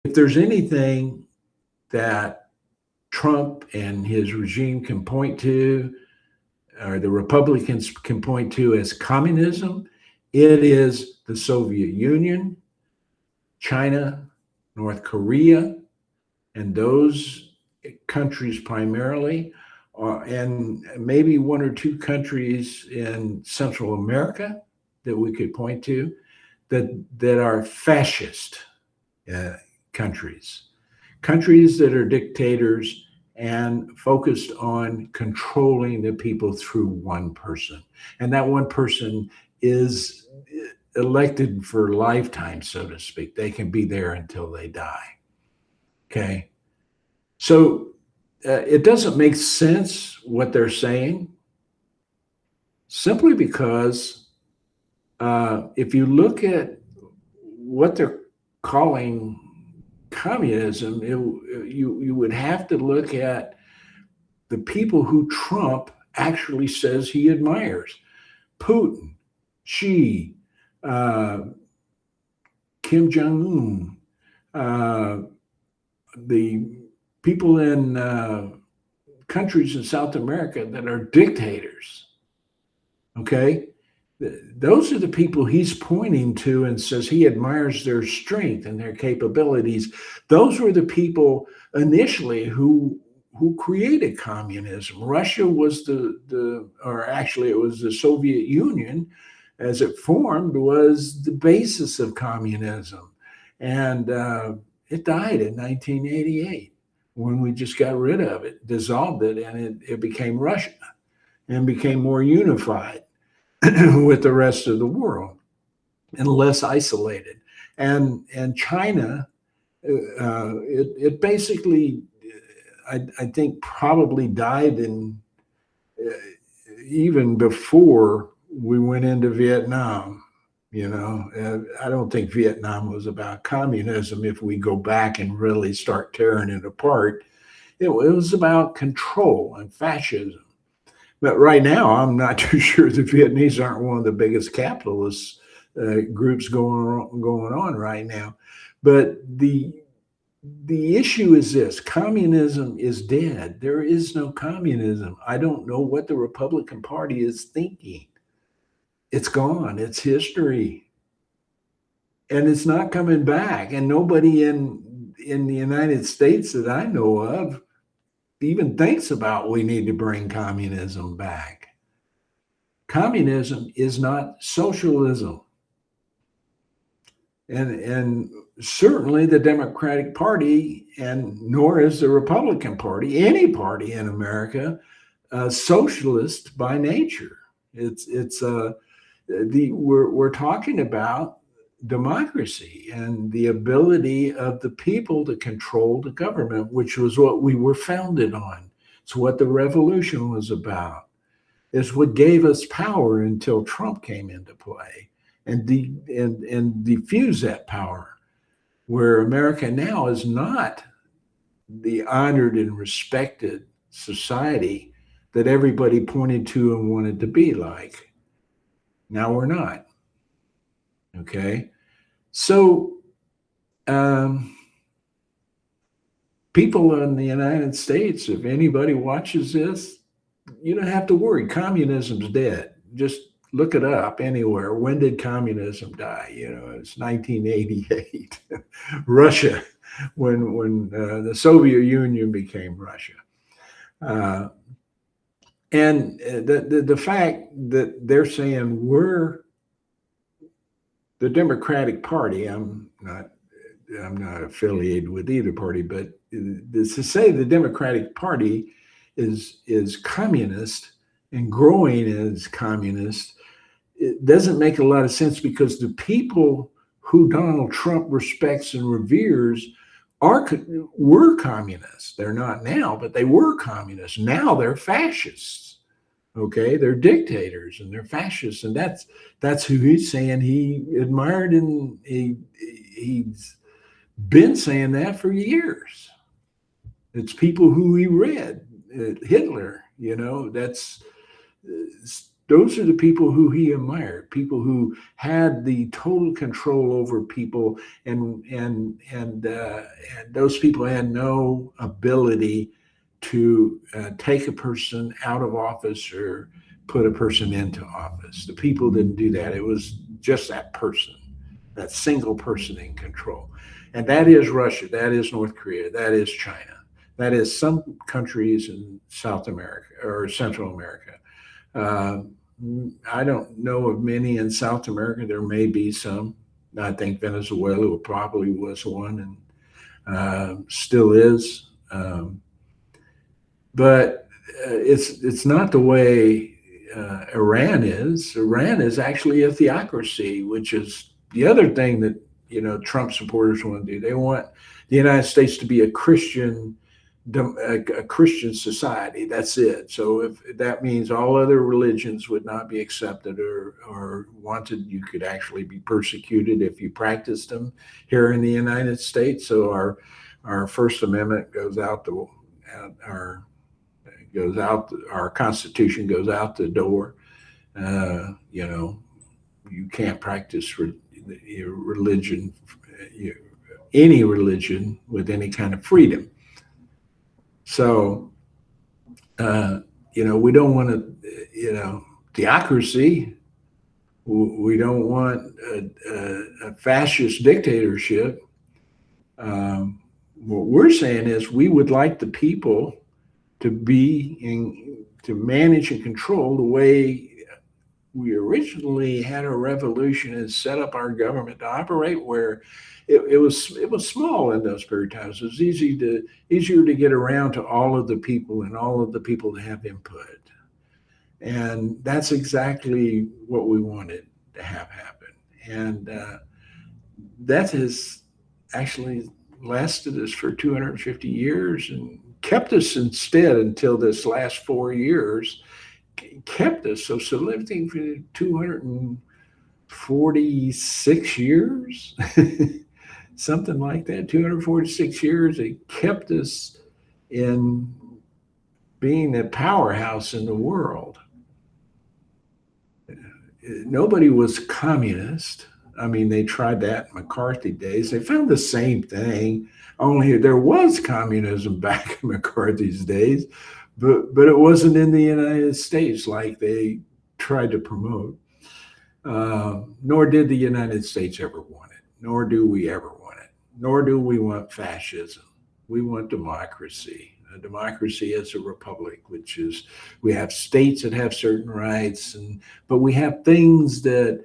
if there's anything that Trump and his regime can point to, or the Republicans can point to as communism, it is the Soviet Union, China, North Korea, and those countries primarily, and maybe one or two countries in Central America that we could point to that are fascist uh, countries, countries that are dictators and focused on controlling the people through one person. And that one person is elected for lifetime, so to speak. They can be there until they die. Okay. So it doesn't make sense what they're saying simply because if you look at what they're calling communism, you would have to look at the people who Trump actually says he admires: Putin, Xi, uh, Kim Jong Un, the people in countries in South America that are dictators. Okay, those are the people he's pointing to and says he admires their strength and their capabilities. Those were the people initially who created communism. Russia was or actually it was the Soviet Union as it formed was the basis of communism. And it died in 1988 when we just got rid of it, dissolved it, and it became Russia and became more unified with the rest of the world and less isolated. And China, it basically, I think, probably died in even before we went into Vietnam. You know, I don't think Vietnam was about communism. If we go back and really start tearing it apart, it was about control and fascism. But right now, I'm not too sure the Vietnamese aren't one of the biggest capitalist groups going on right now. But the issue is this: communism is dead. There is no communism. I don't know what the Republican Party is thinking. It's gone. It's history. And it's not coming back. And nobody in the United States that I know of even thinks about we need to bring communism back. Communism is not socialism. And certainly the Democratic Party, and nor is the Republican Party, any party in America, socialist by nature. We're talking about democracy and the ability of the people to control the government, which was what we were founded on. It's what the revolution was about. It's what gave us power until Trump came into play and diffuse that power, where America now is not the honored and respected society that everybody pointed to and wanted to be like. Now we're not. Okay. So people in the United States, if anybody watches this, you don't have to worry. Communism's dead. Just look it up anywhere. When did communism die? You know, it's 1988. Russia, when the Soviet Union became Russia. And the fact that they're saying we're the Democratic Party, I'm not affiliated with either party, but to say the Democratic Party is communist and growing as communist, it doesn't make a lot of sense, because the people who Donald Trump respects and reveres were communists. They're not now, but they were communists. Now they're fascists. Okay, they're dictators and they're fascists, and that's who he's saying he admired, and he's been saying that for years. It's people who he read, Hitler. You know, that's those are the people who he admired, people who had the total control over people, and those people had no ability to take a person out of office or put a person into office. The people didn't do that. It was just that person, that single person in control. And that is Russia, that is North Korea, that is China, that is some countries in South America or Central America. Uh, I don't know of many in South America. There may be some. I think Venezuela probably was one, and still is. But it's not the way Iran is. Iran is actually a theocracy, which is the other thing that Trump supporters want to do. They want the United States to be a Christian society. That's it. So if that means all other religions would not be accepted or wanted, you could actually be persecuted if you practiced them here in the United States. So our First Amendment goes out our Constitution goes out the door. You can't practice religion, any religion, with any kind of freedom. So, we don't want theocracy. We don't want a fascist dictatorship. What we're saying is we would like the people to to manage and control the way we originally had a revolution and set up our government to operate, where it was small in those period of times. It was easier to get around to all of the people and all of the people to have input. And that's exactly what we wanted to have happen. And that has actually lasted us for 250 years and kept us instead until this last 4 years, kept us. So living for 246 years, something like that, 246 years, it kept us in being a powerhouse in the world. Nobody was communist. I mean, they tried that in McCarthy days. They found the same thing, only there was communism back in McCarthy's days, but it wasn't in the United States like they tried to promote. Nor did the United States ever want it, nor do we ever want it, nor do we want fascism. We want democracy. A democracy is a republic, which is, we have states that have certain rights, but we have things that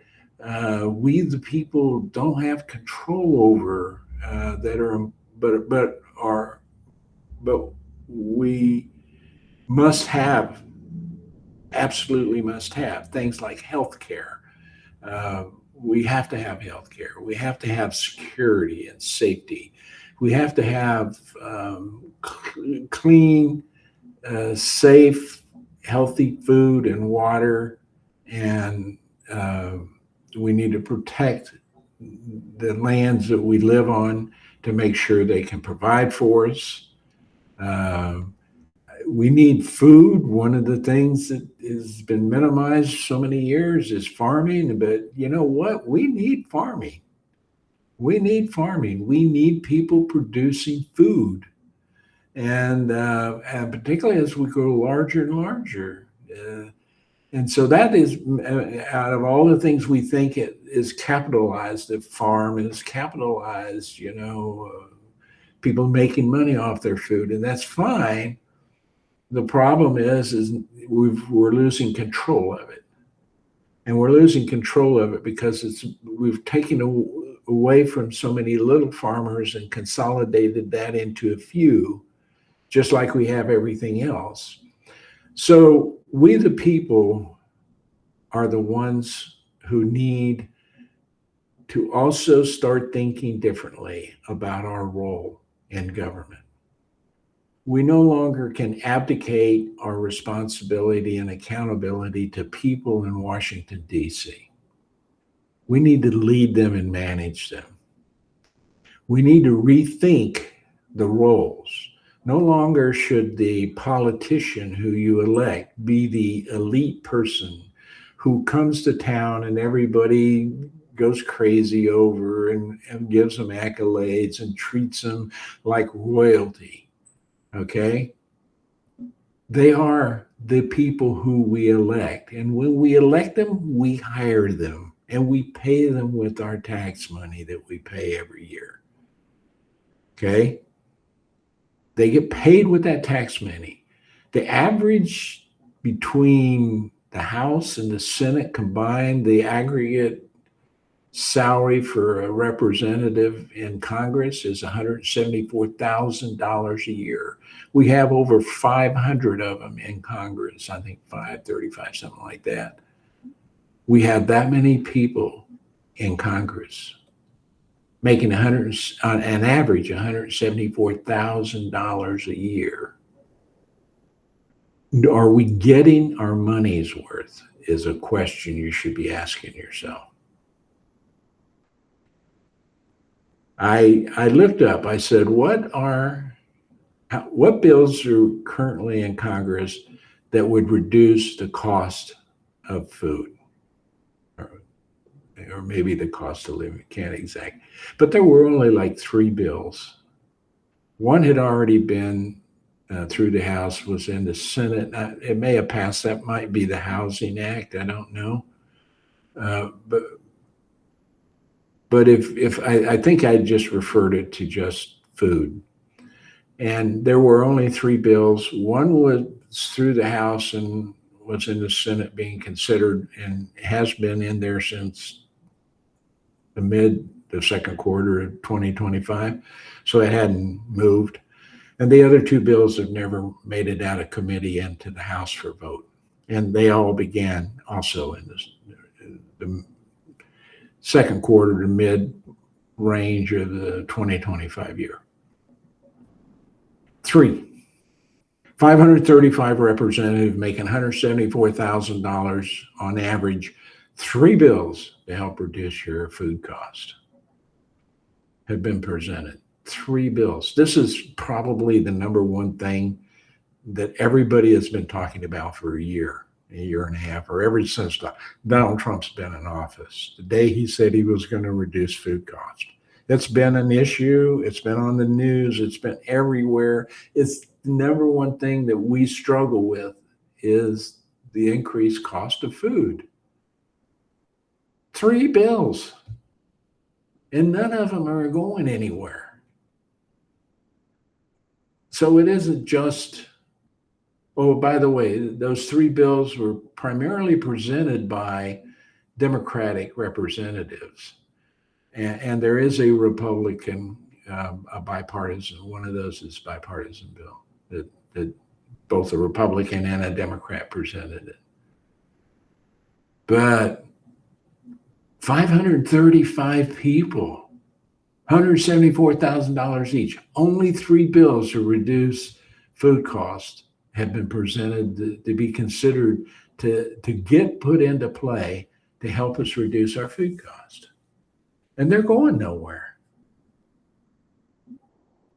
we the people don't have control over, but we must have, absolutely must have things like health care. We have to have health care. We have to have security and safety. We have to have clean, safe, healthy food and water, and we need to protect the lands that we live on to make sure they can provide for us. We need food. One of the things that has been minimized so many years is farming, but you know what? We need farming. We need farming. We need people producing food. And particularly as we grow larger and larger. And so that is, out of all the things we think it is capitalized, the farm is capitalized, people making money off their food, and that's fine. The problem is we're losing control of it. And we're losing control of it because we've taken away from so many little farmers and consolidated that into a few, just like we have everything else. So we, the people, are the ones who need to also start thinking differently about our role in government. We no longer can abdicate our responsibility and accountability to people in Washington, D.C. We need to lead them and manage them. We need to rethink the roles. No longer should the politician who you elect be the elite person who comes to town and everybody goes crazy over and gives them accolades and treats them like royalty. Okay? They are the people who we elect. And when we elect them, we hire them and we pay them with our tax money that we pay every year. Okay? They get paid with that tax money. The average between the House and the Senate combined, the aggregate salary for a representative in Congress is $174,000 a year. We have over 500 of them in Congress, I think 535, something like that. We have that many people in Congress making an average $174,000 a year. Are we getting our money's worth is a question you should be asking yourself. I looked up, I said, what bills are currently in Congress that would reduce the cost of food? Or maybe the cost of living, can't exact. But there were only like 3 bills. One had already been through the House, was in the Senate. It may have passed. That might be the Housing Act. I don't know. But if I think I just referred it to just food. And there were only 3 bills. One was through the House and was in the Senate being considered and has been in there since the second quarter of 2025. So it hadn't moved. And the other 2 bills have never made it out of committee into the House for vote. And they all began also in the second quarter to mid range of the 2025 year. 3, 535 representatives making $174,000 on average. 3 bills to help reduce your food cost have been presented. 3 bills. This is probably the number one thing that everybody has been talking about for a year and a half, or ever since Donald Trump's been in office. The day he said he was going to reduce food cost. It's been an issue. It's been on the news. It's been everywhere. It's the number one thing that we struggle with is the increased cost of food. 3 bills, and none of them are going anywhere. So it isn't just, oh, by the way, those 3 bills were primarily presented by Democratic representatives. And there is a Republican, a bipartisan, one of those is bipartisan bill that both a Republican and a Democrat presented it. But 535 people, $174,000 each. Only 3 bills to reduce food costs have been presented to be considered to get put into play to help us reduce our food cost. And they're going nowhere.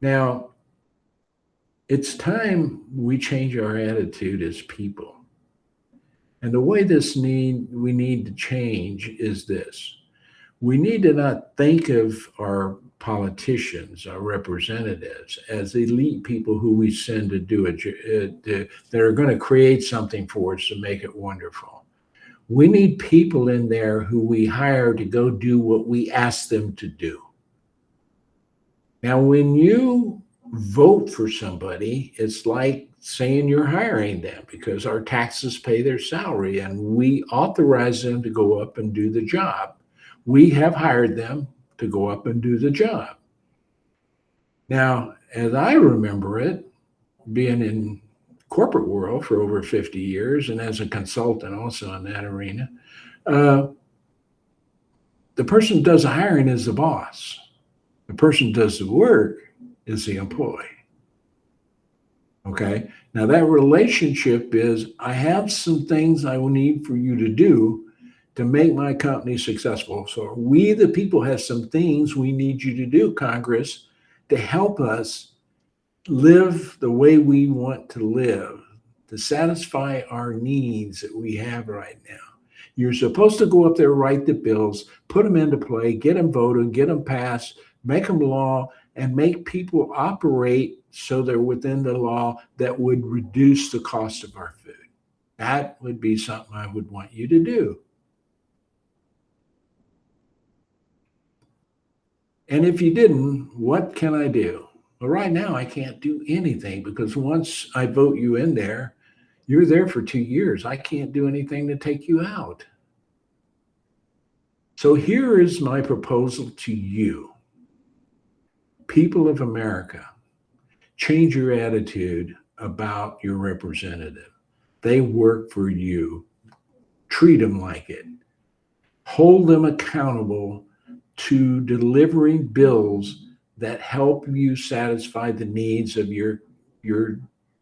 Now, it's time we change our attitude as people. And the way we need to change is this. We need to not think of our politicians, our representatives, as elite people who we send to do that are going to create something for us to make it wonderful. We need people in there who we hire to go do what we ask them to do. Now, when you vote for somebody, it's like saying you're hiring them because our taxes pay their salary and we authorize them to go up and do the job. We have hired them to go up and do the job. Now, as I remember it, being in corporate world for over 50 years and as a consultant also in that arena, the person who does the hiring is the boss. The person who does the work is the employee. Okay. Now that relationship is, I have some things I will need for you to do to make my company successful. So we, the people, have some things we need you to do, Congress, to help us live the way we want to live, to satisfy our needs that we have right now. You're supposed to go up there, write the bills, put them into play, get them voted, get them passed, make them law, and make people operate so they're within the law that would reduce the cost of our food. That would be something I would want you to do. And if you didn't, what can I do? Well, right now, I can't do anything because once I vote you in there, you're there for 2 years. I can't do anything to take you out. So here is my proposal to you, people of America. Change your attitude about your representative. They work for you. Treat them like it. Hold them accountable to delivering bills that help you satisfy the needs of your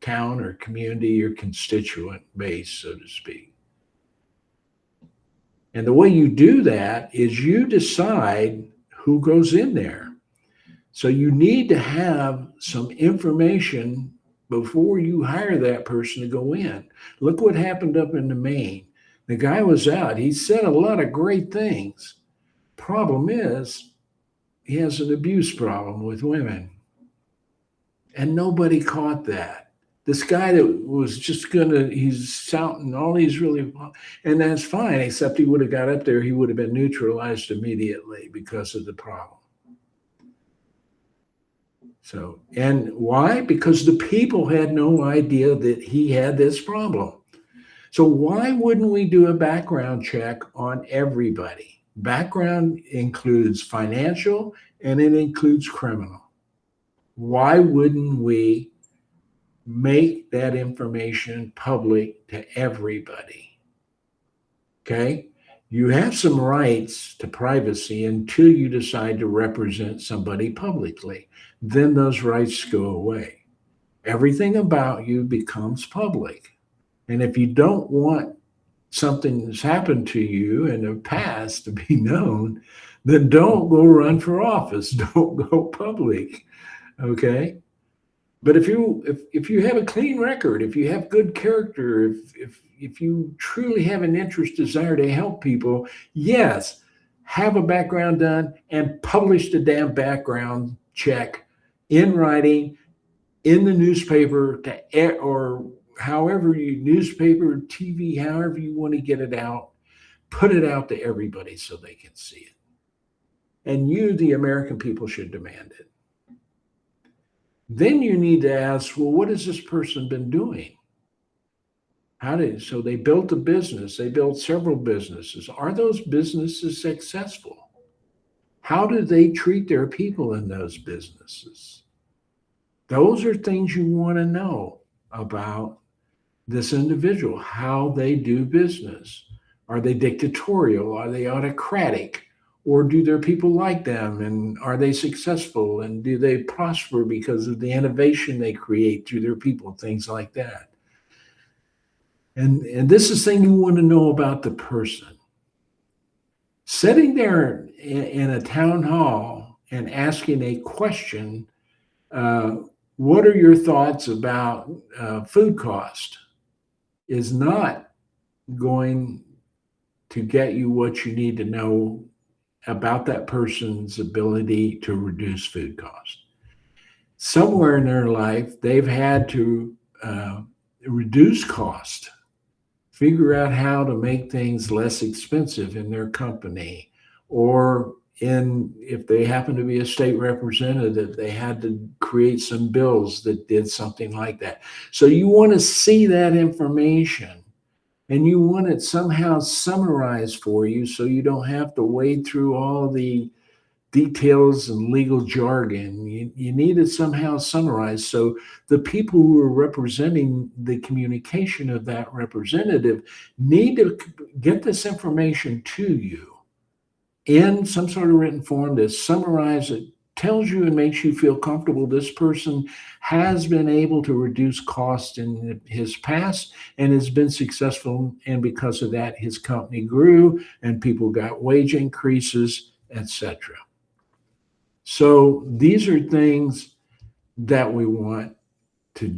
town or community, your constituent base, so to speak. And the way you do that is you decide who goes in there. So you need to have some information before you hire that person to go in. Look what happened up in Maine. The guy was out. He said a lot of great things. Problem is, he has an abuse problem with women. And nobody caught that. This guy that was just he's shouting all these really, and that's fine, except he would have got up there, he would have been neutralized immediately because of the problem. So, and why? Because the people had no idea that he had this problem. So why wouldn't we do a background check on everybody? Background includes financial and it includes criminal. Why wouldn't we make that information public to everybody? Okay? You have some rights to privacy until you decide to represent somebody publicly. Then those rights go away. Everything about you becomes public. And if you don't want something that's happened to you in the past to be known, then don't go run for office. Don't go public. Okay? But if you have a clean record, if you have good character, if you truly have an interest, desire to help people, yes, have a background done and publish the damn background check in writing, in the newspaper, or however newspaper, TV, however you want to get it out, put it out to everybody so they can see it. And you, the American people, should demand it. Then you need to ask, well, what has this person been doing? So they built a business, they built several businesses. Are those businesses successful? How do they treat their people in those businesses? Those are things you want to know about this individual, how they do business. Are they dictatorial? Are they autocratic? Or do their people like them? And are they successful? And do they prosper because of the innovation they create through their people? Things like that. And this is thing you want to know about the person. Sitting there in a town hall and asking a question, what are your thoughts about food cost, is not going to get you what you need to know about that person's ability to reduce food cost. Somewhere in their life, they've had to reduce cost, figure out how to make things less expensive in their company, or if they happen to be a state representative, they had to create some bills that did something like that. So you want to see that information and you want it somehow summarized for you so you don't have to wade through all the details and legal jargon. You need it somehow summarized so the people who are representing the communication of that representative need to get this information to you in some sort of written form that summarizes it, tells you and makes you feel comfortable this person has been able to reduce costs in his past and has been successful, and because of that his company grew and people got wage increases, etc. So these are things that we want to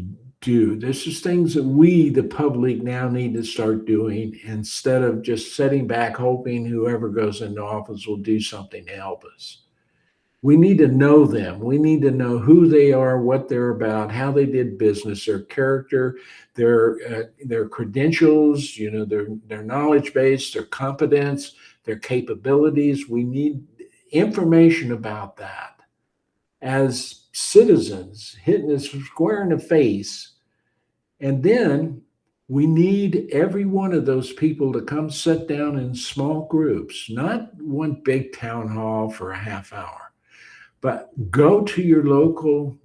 do. This is things that we, the public, now need to start doing instead of just sitting back hoping whoever goes into office will do something to help us. We need to know them. We need to know who they are, what they're about, how they did business, their character, their credentials, their knowledge base, their competence, their capabilities. We need information about that as citizens, hitting us square in the face. And then we need every one of those people to come sit down in small groups, not one big town hall for a half hour, but go to your local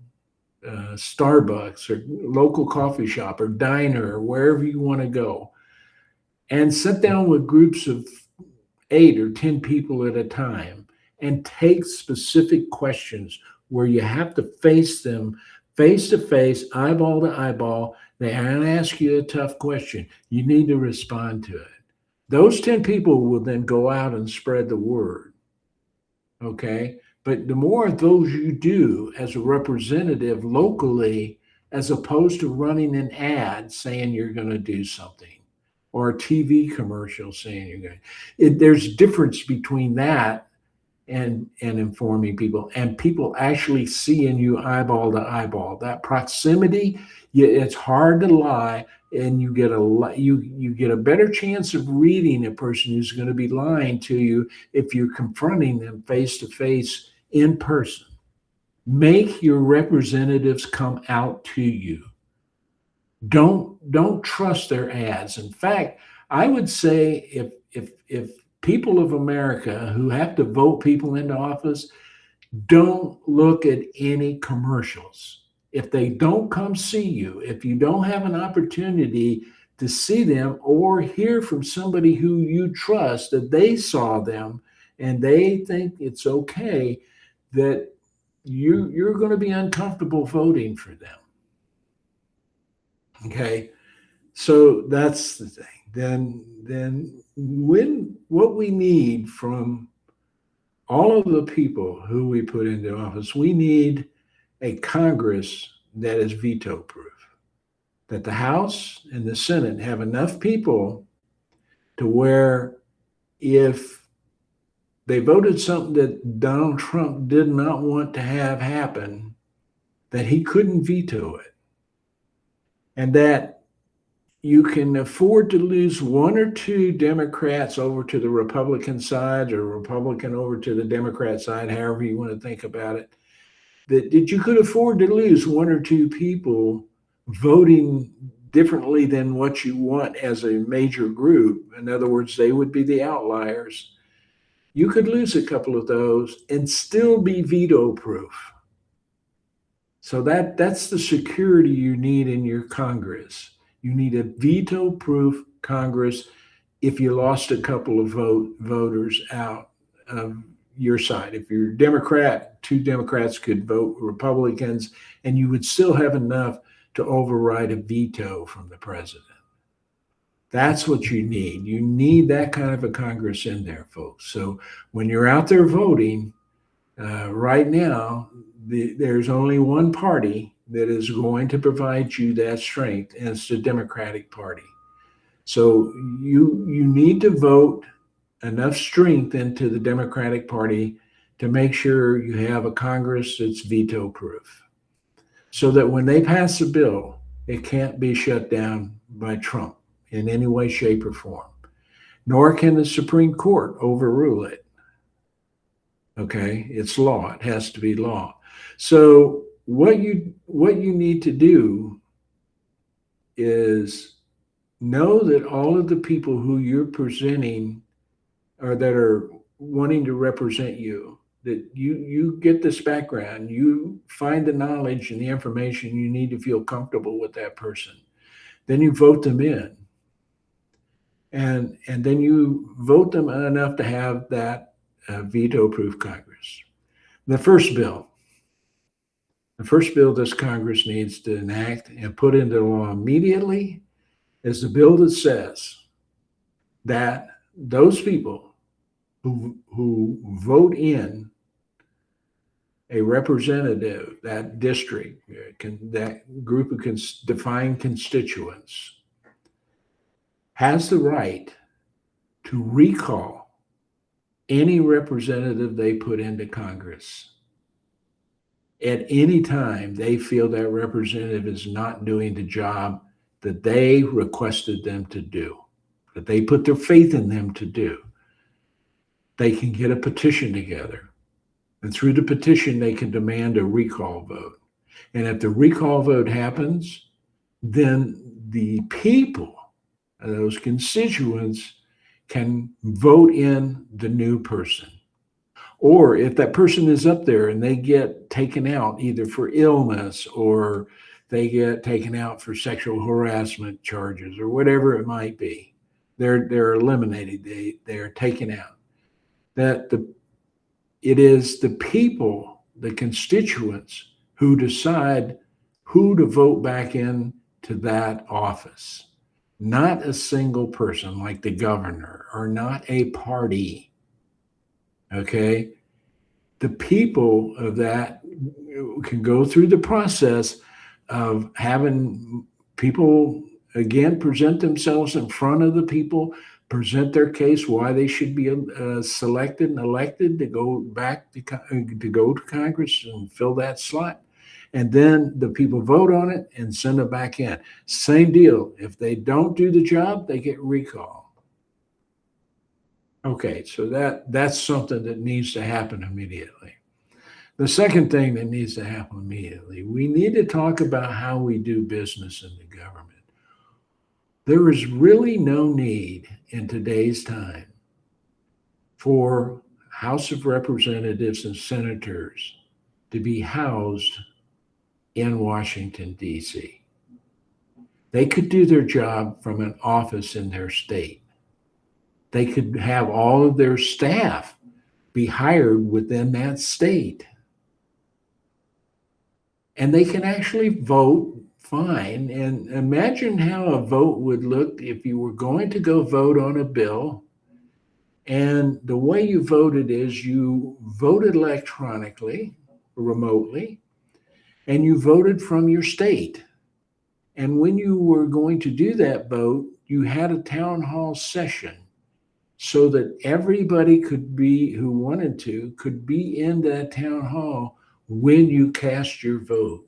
Starbucks or local coffee shop or diner or wherever you want to go and sit down with groups of 8 or 10 people at a time and take specific questions where you have to face them face to face, eyeball to eyeball. They ask you a tough question. You need to respond to it. Those 10 people will then go out and spread the word. Okay? But the more of those you do as a representative locally, as opposed to running an ad saying you're going to do something or a TV commercial saying you're going to, there's a difference between that and informing people, and people actually seeing you eyeball to eyeball. That proximity, it's hard to lie, and you get a better chance of reading a person who's going to be lying to you if you're confronting them face to face in person. Make your representatives come out to you. Don't trust their ads. In fact, I would say if people of America who have to vote people into office, don't look at any commercials. If they don't come see you, if you don't have an opportunity to see them or hear from somebody who you trust that they saw them and they think it's okay, that you're going to be uncomfortable voting for them. Okay, so that's the thing. Then what we need from all of the people who we put into office, we need a Congress that is veto proof, that the House and the Senate have enough people to where if they voted something that Donald Trump did not want to have happen, that he couldn't veto it. And that you can afford to lose 1 or 2 Democrats over to the Republican side or Republican over to the Democrat side, however you want to think about it, that you could afford to lose 1 or 2 people voting differently than what you want as a major group. In other words, they would be the outliers. You could lose a couple of those and still be veto proof. So that's the security you need in your Congress. You need a veto-proof Congress if you lost a couple of voters out of your side. If you're a Democrat, 2 Democrats could vote Republicans, and you would still have enough to override a veto from the president. That's what you need. You need that kind of a Congress in there, folks. So when you're out there voting, right now, there's only one party that is going to provide you that strength, and it's the Democratic Party. So you need to vote enough strength into the Democratic Party to make sure you have a Congress that's veto proof, so that when they pass a bill, it can't be shut down by Trump in any way, shape, or form, nor can the Supreme Court overrule it. Okay, it's law. It has to be law. So what you need to do is know that all of the people who you're presenting or that are wanting to represent you, that you get this background, you find the knowledge and the information you need to feel comfortable with that person. Then you vote them in. And then you vote them enough to have that veto-proof Congress. The first bill this Congress needs to enact and put into law immediately is the bill that says that those people who vote in a representative, that district, that group of defined constituents, has the right to recall any representative they put into Congress at any time they feel that representative is not doing the job that they requested them to do, that they put their faith in them to do. They can get a petition together. And through the petition, they can demand a recall vote. And if the recall vote happens, then the people, those constituents, can vote in the new person. Or if that person is up there and they get taken out either for illness or they get taken out for sexual harassment charges or whatever it might be, they're eliminated. They are taken out. It is the people, the constituents, who decide who to vote back in to that office. Not a single person like the governor or not a party. Okay? The people of that can go through the process of having people, again, present themselves in front of the people, present their case why they should be selected and elected to go back to go to Congress and fill that slot. And then the people vote on it and send it back in. Same deal. If they don't do the job, they get recalled. Okay, so that's something that needs to happen immediately. The second thing that needs to happen immediately, we need to talk about how we do business in the government. There is really no need in today's time for House of Representatives and senators to be housed in Washington, D.C. They could do their job from an office in their state. They could have all of their staff be hired within that state. And they can actually vote fine. And imagine how a vote would look if you were going to go vote on a bill. And the way you voted is you voted electronically, remotely, and you voted from your state. And when you were going to do that vote, you had a town hall session so that everybody who wanted to could be in that town hall when you cast your vote.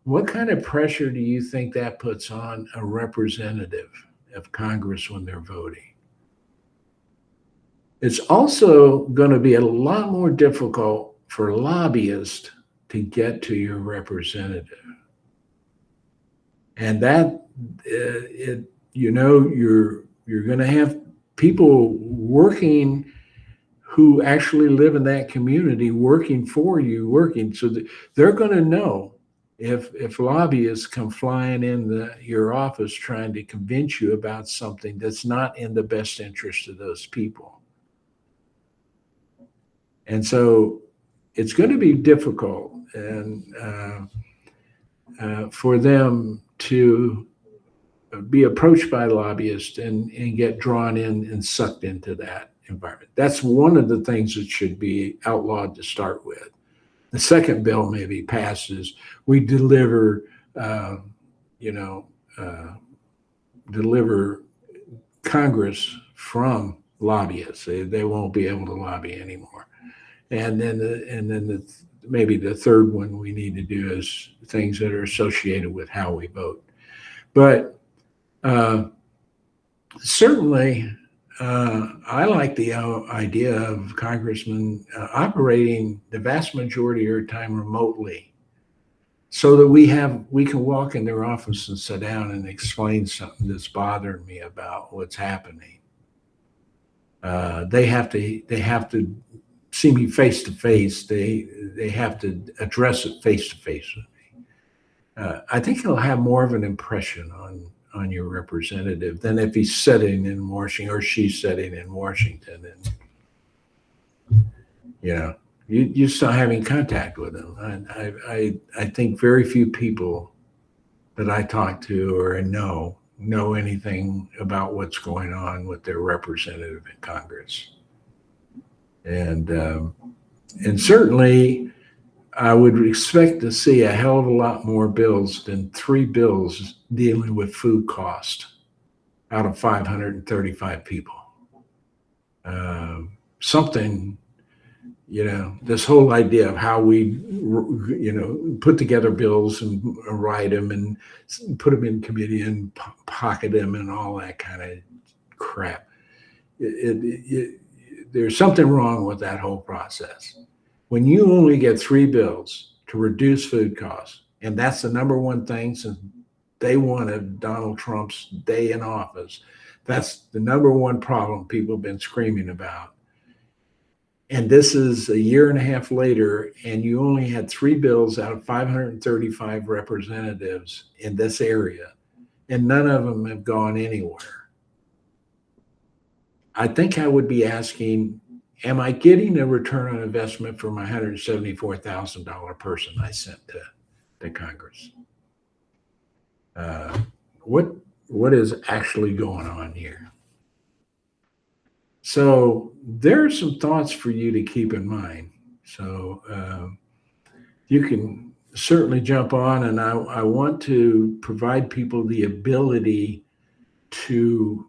What kind of pressure do you think that puts on a representative of Congress when they're voting? It's also going to be a lot more difficult for lobbyists to get to your representative. And that, you're going to have people working who actually live in that community, working for you, so that they're going to know if lobbyists come flying in your office trying to convince you about something that's not in the best interest of those people. And so it's going to be difficult and for them to be approached by lobbyists and get drawn in and sucked into that environment. That's one of the things that should be outlawed to start with. The second bill maybe passes. We deliver Congress from lobbyists. They won't be able to lobby anymore. And then maybe the third one we need to do is things that are associated with how we vote. But certainly, I like the idea of congressmen operating the vast majority of their time remotely, so that we can walk in their office and sit down and explain something that's bothering me about what's happening. They have to see me face to face. They have to address it face to face with me. I think it'll have more of an impression on your representative than if he's sitting in Washington or she's sitting in Washington, and you start having contact with them. I think very few people that I talk to or know anything about what's going on with their representative in Congress. And And certainly, I would expect to see a hell of a lot more bills than 3 bills dealing with food cost out of 535 people. Something, this whole idea of how we, put together bills and write them and put them in committee and pocket them and all that kind of crap. There's something wrong with that whole process. When you only get 3 bills to reduce food costs, and that's the number one thing since day one of Donald Trump's day in office, that's the number one problem people have been screaming about. And this is a year and a half later, and you only had 3 bills out of 535 representatives in this area, and none of them have gone anywhere. I think I would be asking, am I getting a return on investment for my $174,000 person I sent to Congress? What is actually going on here? So there are some thoughts for you to keep in mind. So you can certainly jump on, and I want to provide people the ability to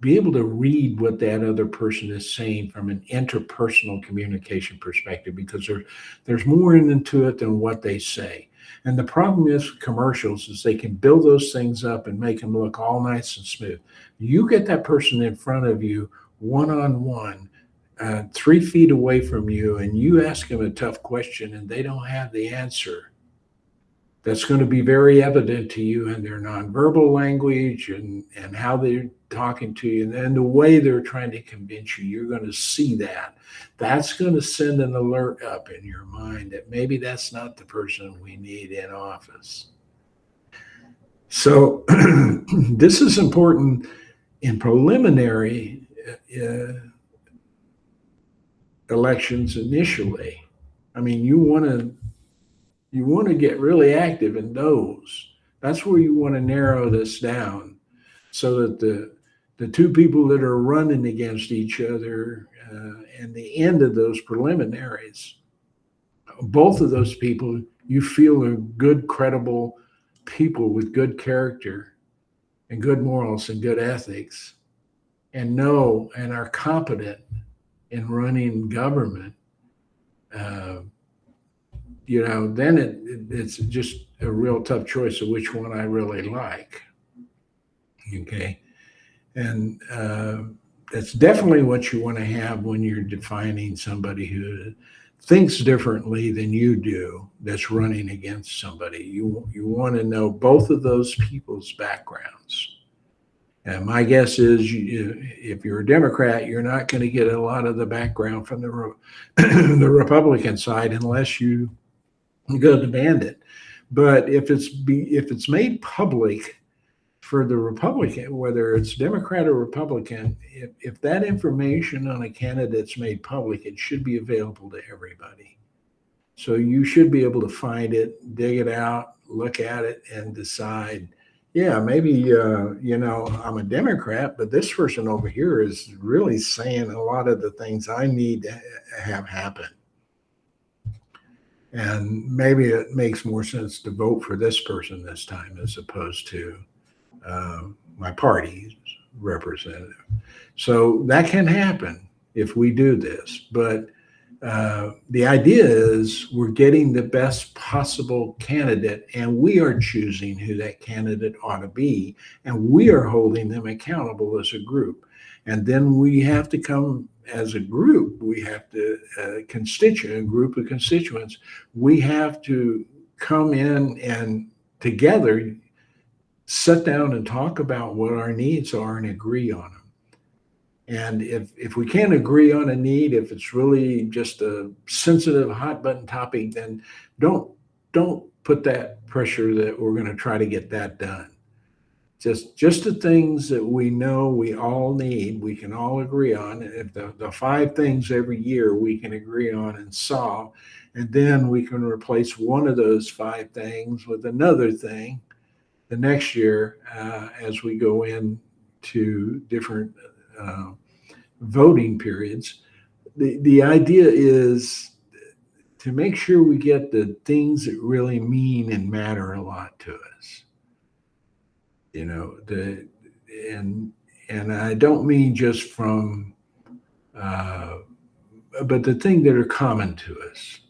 be able to read what that other person is saying from an interpersonal communication perspective, because there's more into it than what they say. And the problem is with commercials is they can build those things up and make them look all nice and smooth. You get that person in front of you one-on-one, 3 feet away from you, and you ask them a tough question and they don't have the answer. That's going to be very evident to you in their nonverbal language and how they're talking to you, and the way they're trying to convince you. You're going to see that. That's going to send an alert up in your mind that maybe that's not the person we need in office. So this is important in preliminary elections initially. I mean, you want to get really active in those. That's where you want to narrow this down so that the 2 people that are running against each other and the end of those preliminaries, both of those people you feel are good, credible people with good character and good morals and good ethics and know and are competent in running government, then it's just a real tough choice of which one I really like. Okay. And that's definitely what you want to have when you're defining somebody who thinks differently than you do that's running against somebody. You want to know both of those people's backgrounds. And my guess is if you're a Democrat, you're not going to get a lot of the background from the Republican side unless you go demand it. But if it's made public for the Republican, whether it's Democrat or Republican, if that information on a candidate's made public, it should be available to everybody. So you should be able to find it, dig it out, look at it, and decide, yeah, maybe, I'm a Democrat, but this person over here is really saying a lot of the things I need to have happen. And maybe it makes more sense to vote for this person this time as opposed to my party's representative. So that can happen if we do this. But the idea is we're getting the best possible candidate, and we are choosing who that candidate ought to be, and we are holding them accountable as a group. And then we have to come as a group, we have to a group of constituents, we have to come in and together sit down and talk about what our needs are and agree on them. And if we can't agree on a need, if it's really just a sensitive hot button topic, then don't put that pressure that we're going to try to get that done. Just the things that we know we all need, we can all agree on. If the 5 things every year we can agree on and solve, and then we can replace one of those 5 things with another thing the next year as we go into different voting periods. the idea is to make sure we get the things that really mean and matter a lot to us. The and I don't mean just from, but the thing that are common to us,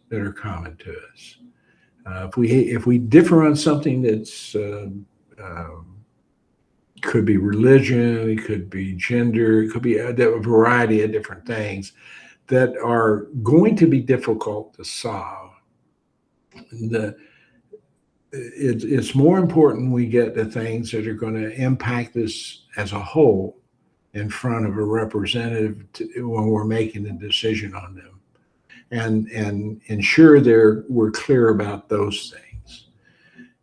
if we differ on something that's could be religion, it could be gender, it could be a variety of different things that are going to be difficult to solve. It's more important we get the things that are going to impact us as a whole in front of a representative when we're making a decision on them, and ensure we're clear about those things.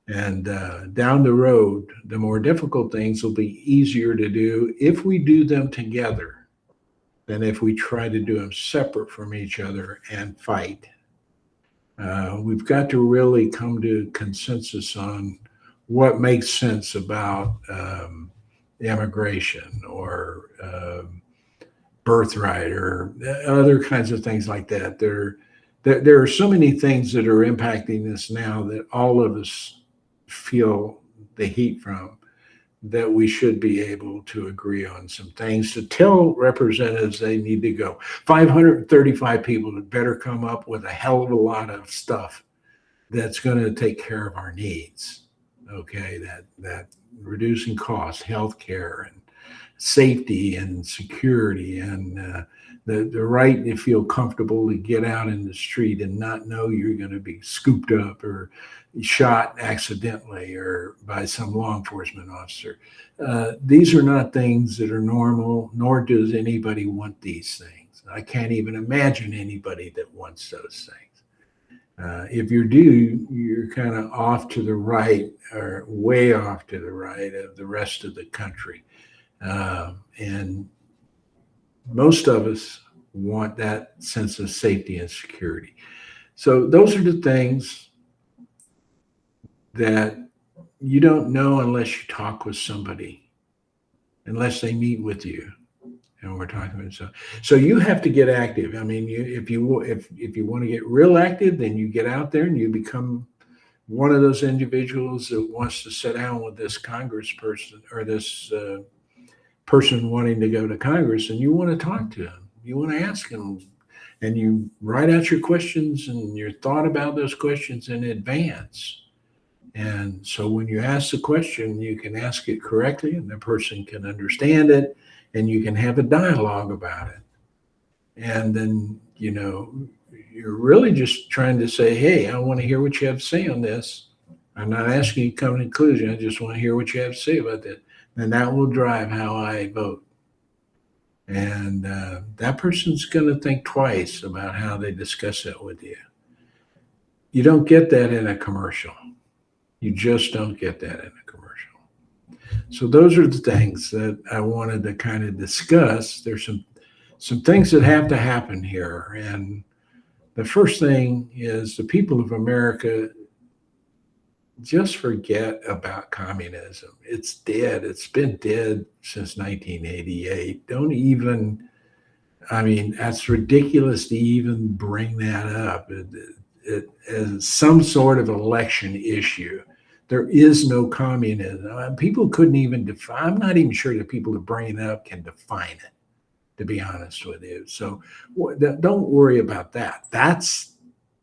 And down the road, the more difficult things will be easier to do if we do them together than if we try to do them separate from each other and fight. We've got to really come to consensus on what makes sense about immigration or birthright or other kinds of things like that. There are so many things that are impacting us now that all of us feel the heat from, that we should be able to agree on some things to tell representatives they need to go. 535 people had better come up with a hell of a lot of stuff that's going to take care of our needs. Okay, that reducing costs, healthcare, and safety and security, and the right to feel comfortable to get out in the street and not know you're going to be scooped up or shot accidentally or by some law enforcement officer. These are not things that are normal, nor does anybody want these things. I can't even imagine anybody that wants those things. If you do, you're kind of off to the right, or way off to the right of the rest of the country. And most of us want that sense of safety and security. So those are the things that you don't know unless you talk with somebody, unless they meet with you. And we're talking about so you have to get active. I mean, if you want to get real active, then you get out there and you become one of those individuals that wants to sit down with this congressperson or this person wanting to go to Congress, and you want to talk to him. You want to ask him, and you write out your questions and your thought about those questions in advance. And so when you ask the question, you can ask it correctly and the person can understand it, and you can have a dialogue about it. And then, you're really just trying to say, hey, I want to hear what you have to say on this. I'm not asking you to come to a conclusion. I just want to hear what you have to say about that. And that will drive how I vote. And that person's going to think twice about how they discuss it with you. You don't get that in a commercial. You just don't get that in a commercial. So those are the things that I wanted to kind of discuss. There's some things that have to happen here. And the first thing is the people of America just forget about communism. It's dead. It's been dead since 1988. That's ridiculous to even bring that up as some sort of election issue. There is no communism. People couldn't even define. I'm not even sure the people that bring it up can define it, to be honest with you. So don't worry about that. That's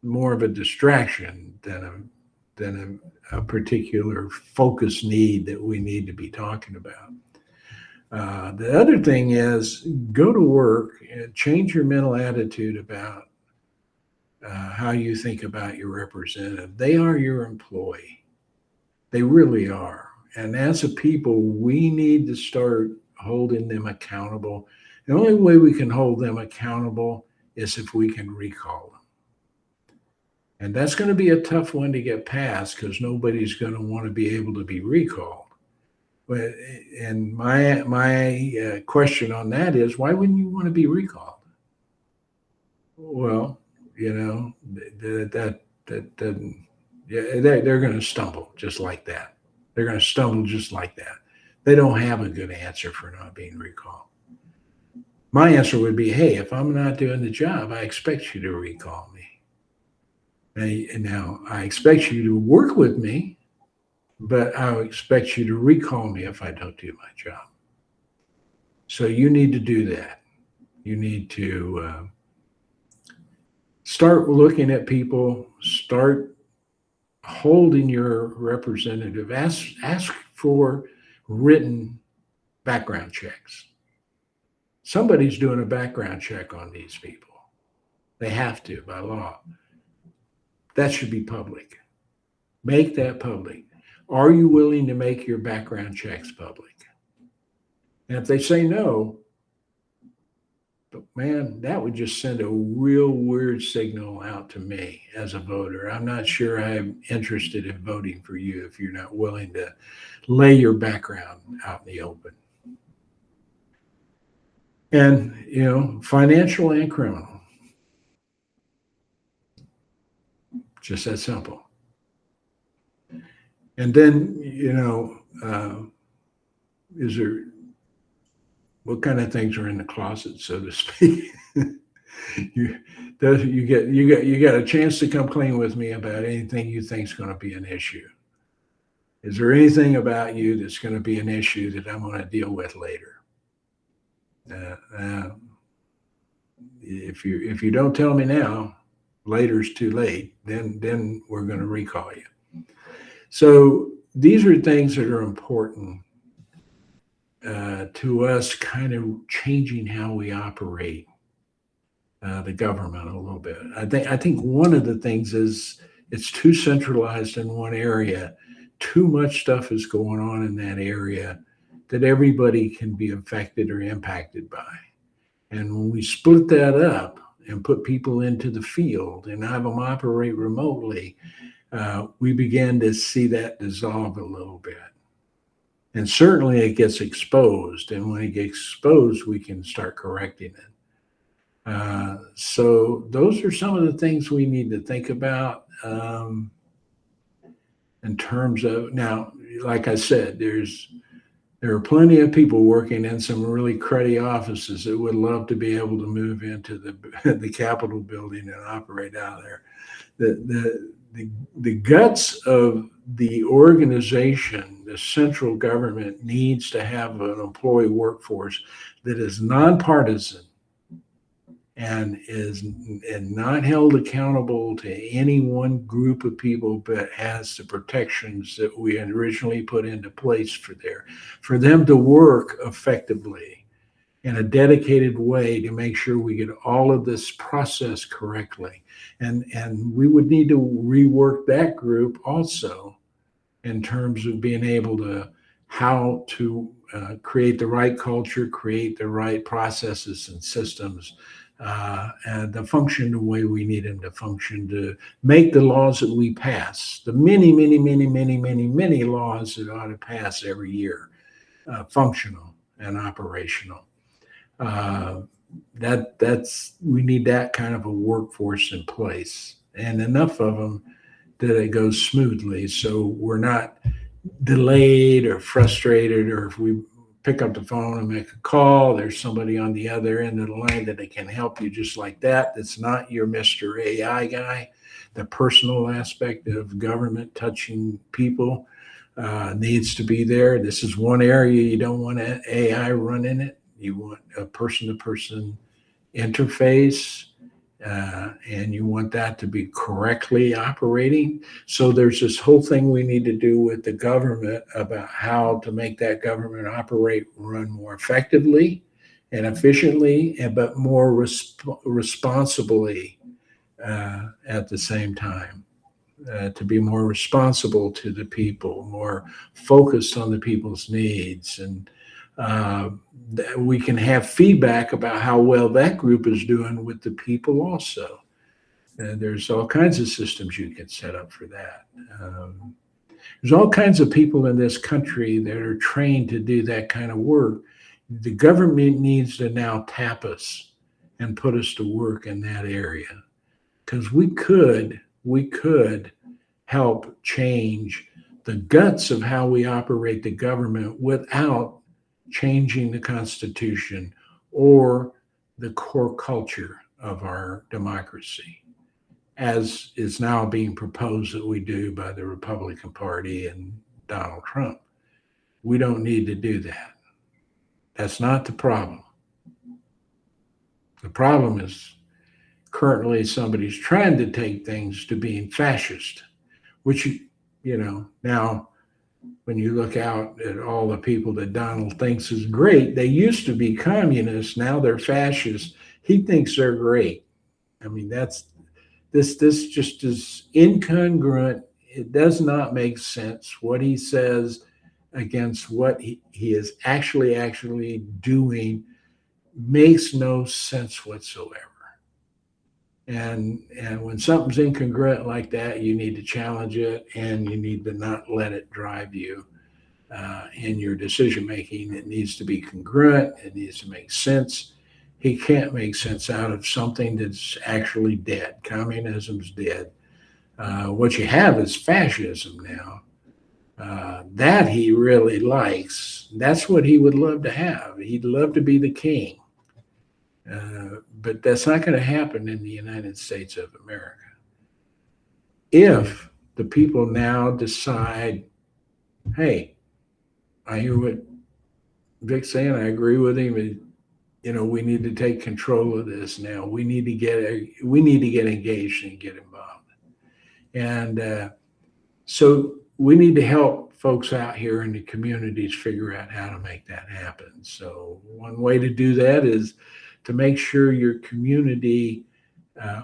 more of a distraction than a particular focus need that we need to be talking about. The other thing is go to work and change your mental attitude about how you think about your representative. They are your employee. They really are. And as a people, we need to start holding them accountable. The only way we can hold them accountable is if we can recall them. And that's going to be a tough one to get past because nobody's going to want to be able to be recalled. And my question on that is, why wouldn't you want to be recalled? Well, that doesn't. Yeah, they're going to stumble just like that. They're going to stumble just like that. They don't have a good answer for not being recalled. My answer would be, hey, if I'm not doing the job, I expect you to recall me. And now I expect you to work with me, but I expect you to recall me if I don't do my job. So you need to do that. You need to start looking at people, start holding your representative, ask for written background checks. Somebody's doing a background check on these people. They have to by law. That should be public. Make that public. Are you willing to make your background checks public? And if they say no, but man, that would just send a real weird signal out to me as a voter. I'm not sure I'm interested in voting for you if you're not willing to lay your background out in the open. And, financial and criminal. Just that simple. And then, is there, what kind of things are in the closet, so to speak? you got a chance to come clean with me about anything you think is going to be an issue. Is there anything about you that's going to be an issue that I'm going to deal with later? If you don't tell me now, later's too late. Then we're going to recall you. So these are things that are important to us, kind of changing how we operate the government a little bit. I think one of the things is it's too centralized in one area. Too much stuff is going on in that area that everybody can be affected or impacted by. And when we split that up and put people into the field and have them operate remotely, we begin to see that dissolve a little bit. And certainly it gets exposed. And when it gets exposed, we can start correcting it. So those are some of the things we need to think about in terms of, now, like I said, there are plenty of people working in some really cruddy offices that would love to be able to move into the Capitol building and operate out of there. The guts of the organization, the central government, needs to have an employee workforce that is nonpartisan and not held accountable to any one group of people, but has the protections that we had originally put into place for them to work effectively in a dedicated way to make sure we get all of this processed correctly. And we would need to rework that group also in terms of being able to how to create the right culture, create the right processes and systems, and to function the way we need them to function, to make the laws that we pass, the many, many, many, many, many, many laws that ought to pass every year, functional and operational. We need that kind of a workforce in place, and enough of them that it goes smoothly, so we're not delayed or frustrated, or if we pick up the phone and make a call, there's somebody on the other end of the line that they can help you just like that. That's not your Mr. AI guy. The personal aspect of government touching people needs to be there. This is one area you don't want AI running it. You want a person-to-person interface, and you want that to be correctly operating. So there's this whole thing we need to do with the government about how to make that government run more effectively and efficiently, but more responsibly at the same time. To be more responsible to the people, more focused on the people's needs, and we can have feedback about how well that group is doing with the people also. There's all kinds of systems you can set up for that. There's all kinds of people in this country that are trained to do that kind of work. The government needs to now tap us and put us to work in that area, because we could help change the guts of how we operate the government without changing the Constitution or the core culture of our democracy, as is now being proposed that we do by the Republican Party and Donald Trump. We don't need to do that. That's not the problem. The problem is currently somebody's trying to take things to being fascist, which, now when you look out at all the people that Donald thinks is great, they used to be communists, now they're fascists. He thinks they're great. I mean, this just is incongruent. It does not make sense what he says against what he is actually doing. Makes no sense whatsoever. And when something's incongruent like that, you need to challenge it, and you need to not let it drive you in your decision making. It needs to be congruent. It needs to make sense. He can't make sense out of something that's actually dead. Communism's dead. What you have is fascism now. That he really likes. That's what he would love to have. He'd love to be the king. But that's not going to happen in the United States of America. If the people now decide, hey, I hear what Vic's saying, I agree with him. We need to take control of this now. We need to get engaged and get involved. And so we need to help folks out here in the communities figure out how to make that happen. So one way to do that is to make sure your community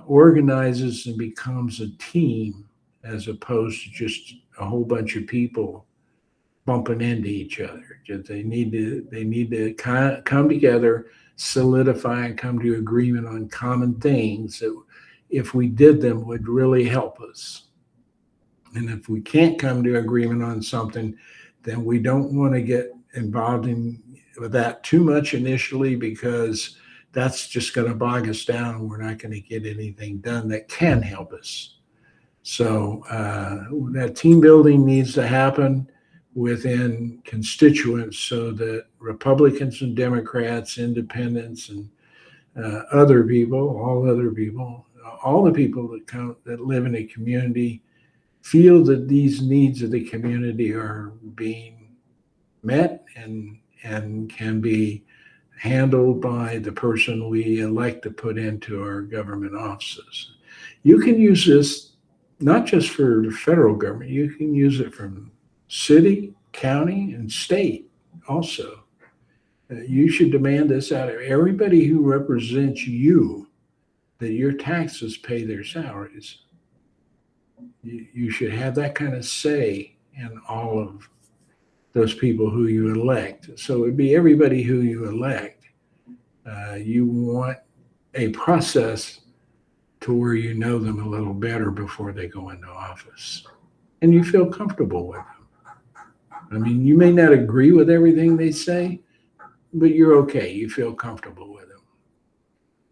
organizes and becomes a team, as opposed to just a whole bunch of people bumping into each other. They need to come together, solidify, and come to agreement on common things that, if we did them, would really help us. And if we can't come to agreement on something, then we don't want to get involved with that too much initially, because that's just going to bog us down, and we're not going to get anything done that can help us. So that team building needs to happen within constituents, so that Republicans and Democrats, independents, and other people, all the people that live in a community feel that these needs of the community are being met and can be handled by the person we elect to put into our government offices. You can use this not just for the federal government, you can use it from city, county, and state also. You should demand this out of everybody who represents you, that your taxes pay their salaries. You should have that kind of say in all of those people who you elect. So it'd be everybody who you elect. You want a process to where you know them a little better before they go into office, and you feel comfortable with them. I mean, you may not agree with everything they say, but you're okay. You feel comfortable with them.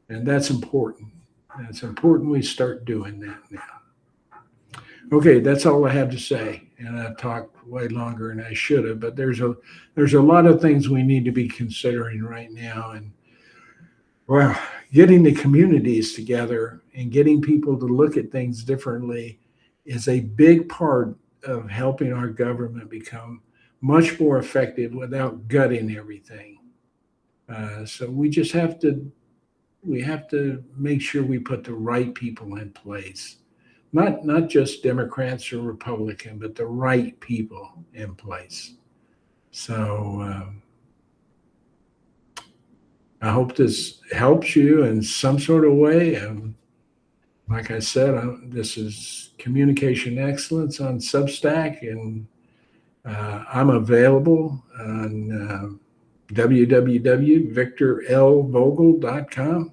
And that's important. And it's important we start doing that now. Okay, that's all I have to say. And I've talked way longer than I should have, but there's a lot of things we need to be considering right now. And well, getting the communities together and getting people to look at things differently is a big part of helping our government become much more effective without gutting everything. So we just have to make sure we put the right people in place. Not just Democrats or Republican, but the right people in place. So I hope this helps you in some sort of way. Like I said, this is Communication Excellence on Substack, and I'm available on www.victorlvogel.com.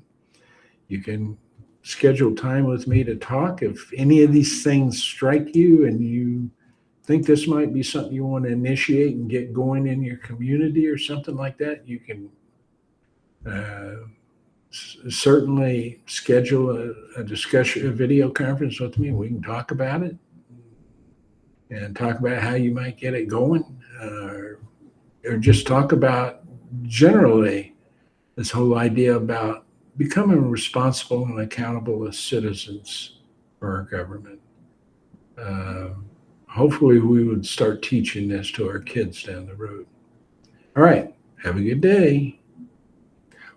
You can schedule time with me to talk. If any of these things strike you and you think this might be something you want to initiate and get going in your community or something like that, you can certainly schedule a discussion, a video conference with me. We can talk about it and talk about how you might get it going, or just talk about generally this whole idea about becoming responsible and accountable as citizens for our government. Hopefully we would start teaching this to our kids down the road. All right. Have a good day.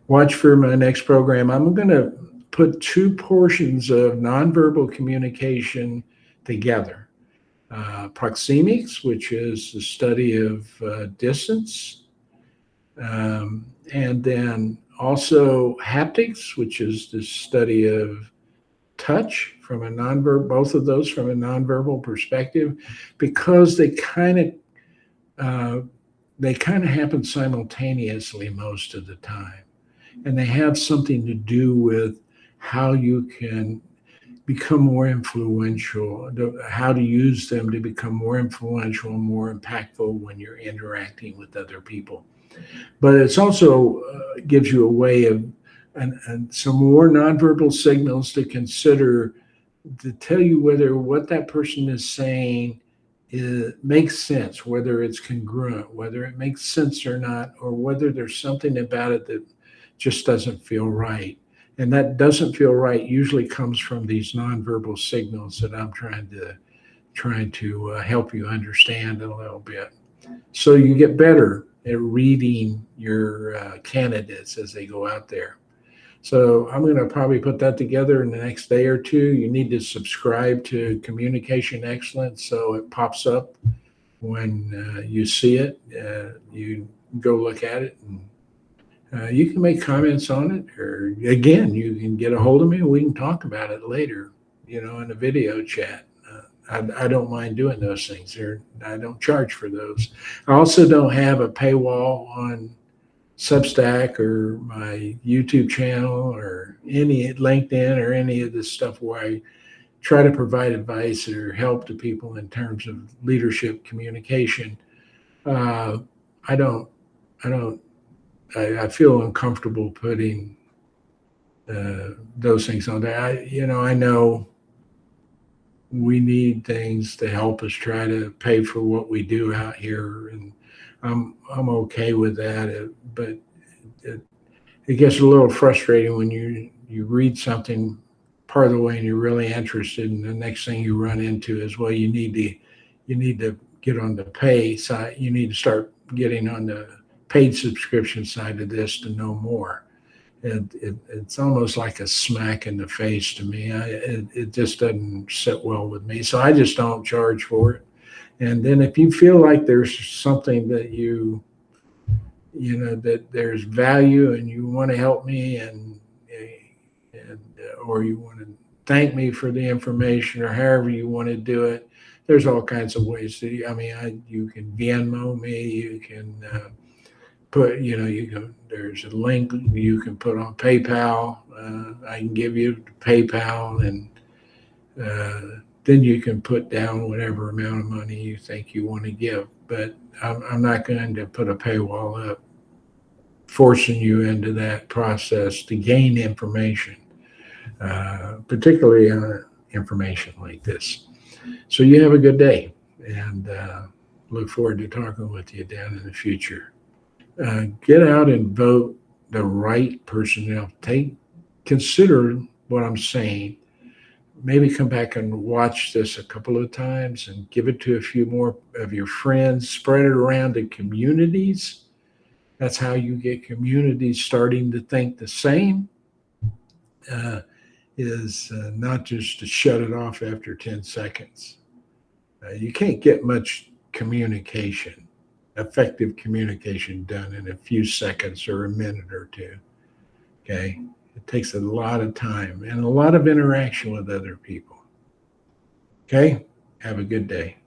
Watch for my next program. I'm going to put two portions of nonverbal communication together. Proxemics, which is the study of distance, and then also haptics, which is the study of touch from a nonverbal, both of those from a nonverbal perspective, because they kind of happen simultaneously most of the time, and they have something to do with how you can become more influential, how to use them to become more influential and more impactful when you're interacting with other people. But it's also gives you a way of and some more nonverbal signals to consider to tell you whether what that person is saying makes sense, whether it's congruent, whether it makes sense or not, or whether there's something about it that just doesn't feel right. And that doesn't feel right usually comes from these nonverbal signals that I'm trying to help you understand a little bit. So you get better at reading your candidates as they go out there. So I'm going to probably put that together in the next day or two. You need to subscribe to Communication Excellence so it pops up when you see it. You go look at it, and you can make comments on it, or again, you can get a hold of me and we can talk about it later, in a video chat. I don't mind doing those things. I don't charge for those. I also don't have a paywall on Substack or my YouTube channel or any LinkedIn or any of this stuff where I try to provide advice or help to people in terms of leadership communication. I feel uncomfortable putting those things on there. I know we need things to help us try to pay for what we do out here, and I'm okay with that. But it gets a little frustrating when you read something part of the way and you're really interested, and the next thing you run into is, well, you need to get on the pay side. You need to start getting on the paid subscription side of this to know more. It's almost like a smack in the face to me. It just doesn't sit well with me. So I just don't charge for it. And then if you feel like there's something that that there's value and you want to help me and or you want to thank me for the information or however you want to do it, there's all kinds of ways to. You can Venmo me. You can there's a link you can put on PayPal. I can give you PayPal, and then you can put down whatever amount of money you think you want to give. But I'm not going to put a paywall up, forcing you into that process to gain information, particularly information like this. So you have a good day, and look forward to talking with you down in the future. Get out and vote the right personnel. Consider what I'm saying. Maybe come back and watch this a couple of times and give it to a few more of your friends. Spread it around to communities. That's how you get communities starting to think the same. Is not just to shut it off after 10 seconds. You can't get much effective communication done in a few seconds or a minute or two. Okay. It takes a lot of time and a lot of interaction with other people. Okay. Have a good day.